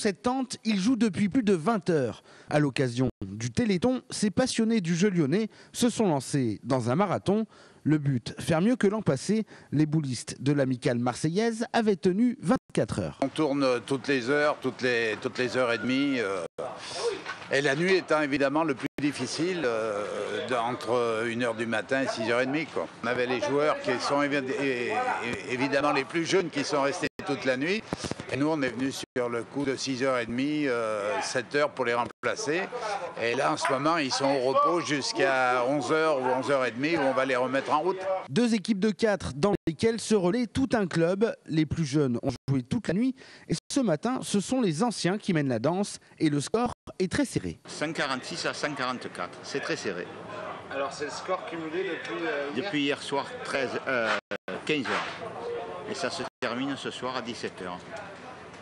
cette tente, il joue depuis plus de 20 heures. À l'occasion du Téléthon, ces passionnés du jeu lyonnais se sont lancés dans un marathon. Le but, faire mieux que l'an passé. Les boulistes de l'amicale marseillaise avaient tenu 24 heures. On tourne toutes les heures, toutes les heures et demie. Et la nuit étant évidemment le plus difficile, entre 1h du matin et 6h30. Quoi. On avait les joueurs qui sont évidemment les plus jeunes qui sont restés toute la nuit. Et nous, on est venus sur le coup de 6h30, 7h pour les remplacer. Et là, en ce moment, ils sont au repos jusqu'à 11h ou 11h30 où on va les remettre en route. 2 équipes de 4 dans lesquelles se relaie tout un club. Les plus jeunes ont joué toute la nuit. Et ce matin, ce sont les anciens qui mènent la danse. Et le score est très serré. 146 à 144, c'est très serré. Alors c'est le score cumulé depuis hier soir 15h. Et ça se termine ce soir à 17h.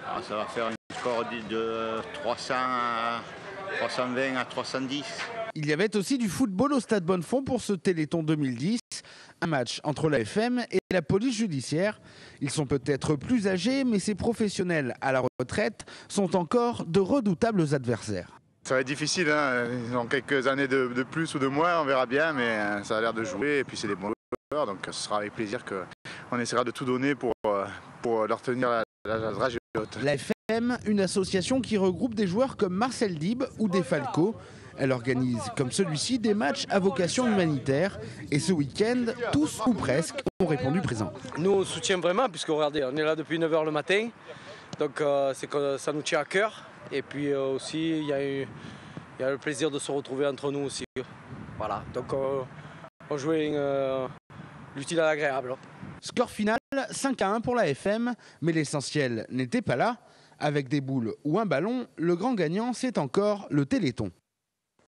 Alors ça va faire un score de 320 à 310. Il y avait aussi du football au Stade Bonnefond pour ce Téléthon 2010. Un match entre la FM et la police judiciaire. Ils sont peut-être plus âgés, mais ces professionnels à la retraite sont encore de redoutables adversaires. Ça va être difficile, hein. Dans quelques années de plus ou de moins, on verra bien, mais ça a l'air de jouer et puis c'est des bons joueurs, donc ce sera avec plaisir qu'on essaiera de tout donner pour leur tenir la dragée haute. La FM, une association qui regroupe des joueurs comme Marcel Dib ou des Falco. Elle organise, comme celui-ci, des matchs à vocation humanitaire. Et ce week-end, tous ou presque ont répondu présent. Nous, on soutient vraiment, puisque regardez, on est là depuis 9h le matin. Donc c'est que ça nous tient à cœur. Et puis aussi, il y a le plaisir de se retrouver entre nous aussi. Voilà, donc on jouait l'utile à l'agréable. Score final, 5-1 pour la FM. Mais l'essentiel n'était pas là. Avec des boules ou un ballon, le grand gagnant, c'est encore le Téléthon.